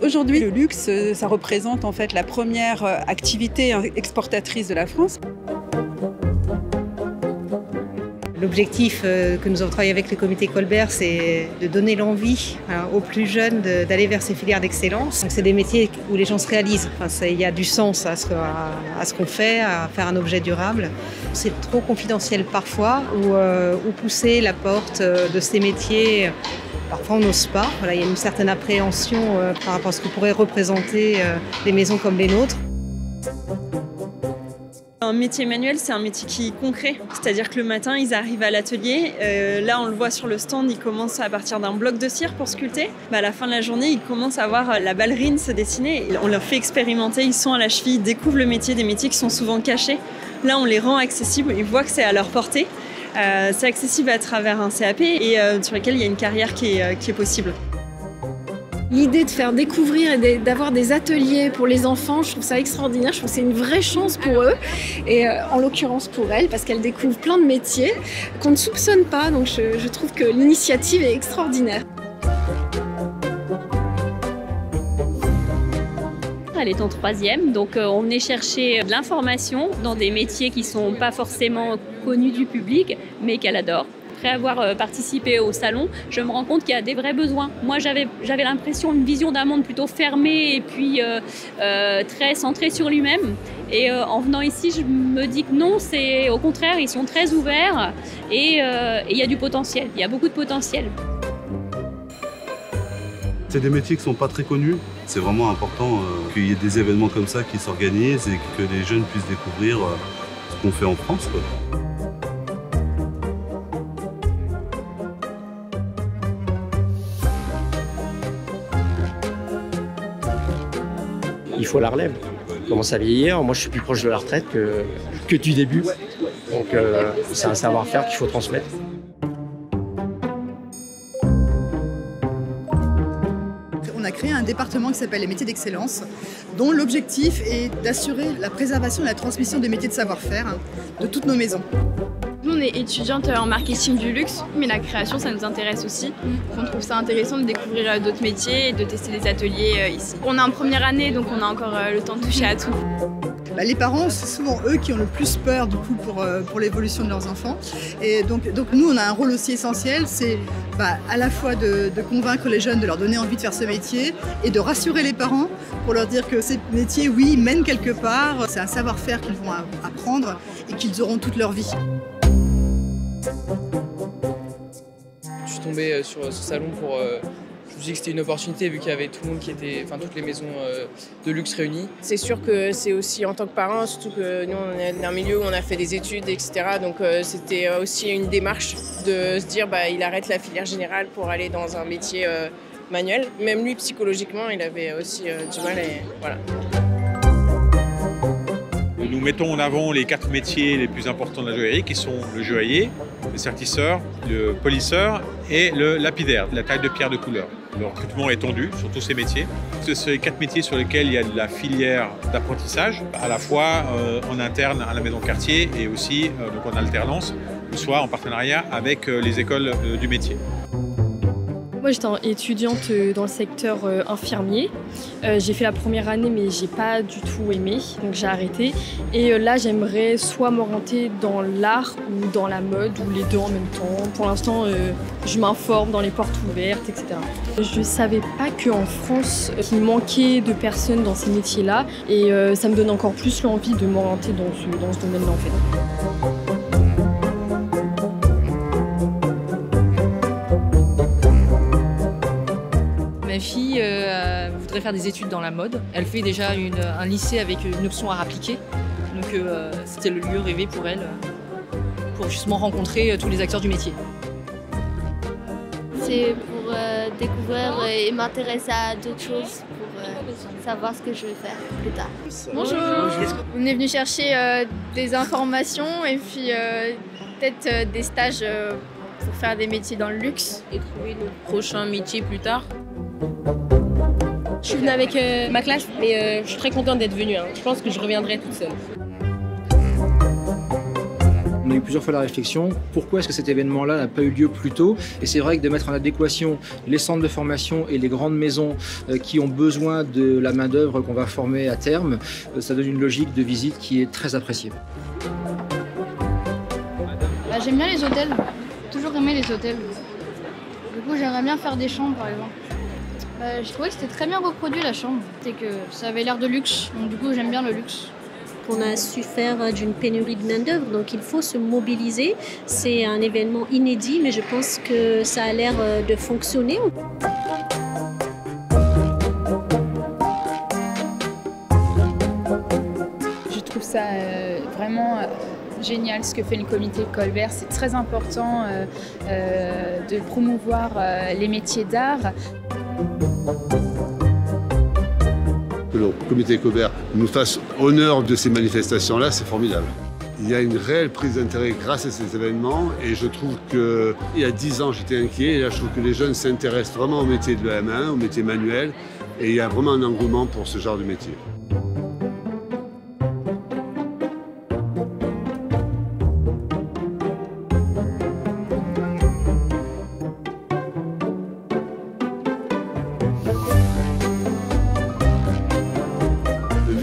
Aujourd'hui, le luxe, ça représente en fait la première activité exportatrice de la France. L'objectif que nous avons travaillé avec le comité Colbert, c'est de donner l'envie aux plus jeunes d'aller vers ces filières d'excellence. C'est des métiers où les gens se réalisent. Enfin, il y a du sens à ce qu'on fait, à faire un objet durable. C'est trop confidentiel parfois, ou pousser la porte de ces métiers. Parfois on n'ose pas. Voilà, il y a une certaine appréhension par rapport à ce que pourraient représenter des maisons comme les nôtres. Un métier manuel, c'est un métier qui est concret. C'est-à-dire que le matin, ils arrivent à l'atelier. Là, on le voit sur le stand, ils commencent à partir d'un bloc de cire pour sculpter. À la fin de la journée, ils commencent à voir la ballerine se dessiner. On leur fait expérimenter, ils sont à la cheville, ils découvrent le métier, des métiers qui sont souvent cachés. Là, on les rend accessibles, ils voient que c'est à leur portée. C'est accessible à travers un CAP et sur lequel il y a une carrière qui est possible. L'idée de faire découvrir et d'avoir des ateliers pour les enfants, je trouve ça extraordinaire. Je trouve que c'est une vraie chance pour eux et en l'occurrence pour elles parce qu'elles découvrent plein de métiers qu'on ne soupçonne pas. Donc je trouve que l'initiative est extraordinaire. Elle est en 3e, donc on venait chercher de l'information dans des métiers qui ne sont pas forcément connus du public, mais qu'elle adore. Après avoir participé au salon, je me rends compte qu'il y a des vrais besoins. Moi, j'avais l'impression, une vision d'un monde plutôt fermé et puis très centré sur lui-même. Et en venant ici, je me dis que non, c'est au contraire, ils sont très ouverts et il y a du potentiel, il y a beaucoup de potentiel. C'est des métiers qui ne sont pas très connus. C'est vraiment important qu'il y ait des événements comme ça qui s'organisent et que les jeunes puissent découvrir ce qu'on fait en France, quoi. Il faut la relève. On commence à vieillir. Moi, je suis plus proche de la retraite que du début. Donc, c'est un savoir-faire qu'il faut transmettre. On a créé un département qui s'appelle les métiers d'excellence, dont l'objectif est d'assurer la préservation et la transmission des métiers de savoir-faire de toutes nos maisons. Nous, on est étudiantes en marketing du luxe, mais la création, ça nous intéresse aussi. On trouve ça intéressant de découvrir d'autres métiers et de tester des ateliers ici. On est en première année, donc on a encore le temps de toucher à tout. Les parents, c'est souvent eux qui ont le plus peur du coup pour l'évolution de leurs enfants. Et donc nous, on a un rôle aussi essentiel, c'est à la fois de convaincre les jeunes, de leur donner envie de faire ce métier et de rassurer les parents pour leur dire que ces métiers, oui, mènent quelque part. C'est un savoir-faire qu'ils vont apprendre et qu'ils auront toute leur vie. Je suis tombé sur ce salon pour... Je me suis dit que c'était une opportunité vu qu'il y avait tout le monde qui était, enfin toutes les maisons de luxe réunies. C'est sûr que c'est aussi en tant que parent, surtout que nous on est dans un milieu où on a fait des études, etc. Donc c'était aussi une démarche de se dire il arrête la filière générale pour aller dans un métier manuel. Même lui psychologiquement il avait aussi du mal et voilà. Nous mettons en avant les 4 métiers les plus importants de la joaillerie qui sont le joaillier, le sertisseur, le polisseur et le lapidaire, la taille de pierre de couleur. Le recrutement est tendu sur tous ces métiers. Ce sont les 4 métiers sur lesquels il y a de la filière d'apprentissage, à la fois en interne à la maison de quartier et aussi donc en alternance, soit en partenariat avec les écoles du métier. Moi, j'étais étudiante dans le secteur infirmier. J'ai fait la première année, mais j'ai pas du tout aimé, donc j'ai arrêté. Et là, j'aimerais soit m'orienter dans l'art ou dans la mode, ou les deux en même temps. Pour l'instant, je m'informe dans les portes ouvertes, etc. Je savais pas qu'en France, il manquait de personnes dans ces métiers-là. Et ça me donne encore plus l'envie de m'orienter dans ce domaine-là, en fait. Ma fille voudrait faire des études dans la mode. Elle fait déjà un lycée avec une option art appliqué. Donc c'était le lieu rêvé pour elle, pour justement rencontrer tous les acteurs du métier. C'est pour découvrir et m'intéresser à d'autres choses, pour savoir ce que je vais faire plus tard. Bonjour. On est venu chercher des informations et puis peut-être des stages pour faire des métiers dans le luxe. Et trouver notre prochain métier plus tard. Je suis venue avec ma classe, mais je suis très contente d'être venue. Je pense que je reviendrai toute seule. On a eu plusieurs fois la réflexion, pourquoi est-ce que cet événement-là n'a pas eu lieu plus tôt? Et c'est vrai que de mettre en adéquation les centres de formation et les grandes maisons qui ont besoin de la main-d'œuvre qu'on va former à terme, ça donne une logique de visite qui est très appréciée. J'aime bien les hôtels, j'ai toujours aimé les hôtels. Du coup, j'aimerais bien faire des chambres par exemple. Je trouvais que c'était très bien reproduit la chambre, et que ça avait l'air de luxe, donc du coup j'aime bien le luxe. On a su faire d'une pénurie de main-d'œuvre, donc il faut se mobiliser. C'est un événement inédit, mais je pense que ça a l'air de fonctionner. Je trouve ça vraiment génial ce que fait le comité Colbert. C'est très important de promouvoir les métiers d'art. Que le comité Colbert nous fasse honneur de ces manifestations-là, c'est formidable. Il y a une réelle prise d'intérêt grâce à ces événements et je trouve qu'il y a 10 ans j'étais inquiet et là je trouve que les jeunes s'intéressent vraiment au métier de la main, au métier manuel et il y a vraiment un engouement pour ce genre de métier.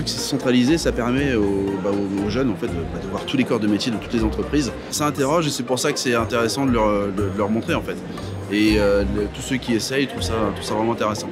Centralisé, ça permet aux jeunes en fait, de voir tous les corps de métier de toutes les entreprises. Ça interroge et c'est pour ça que c'est intéressant de leur montrer en fait. Et tous ceux qui essayent trouvent ça vraiment intéressant.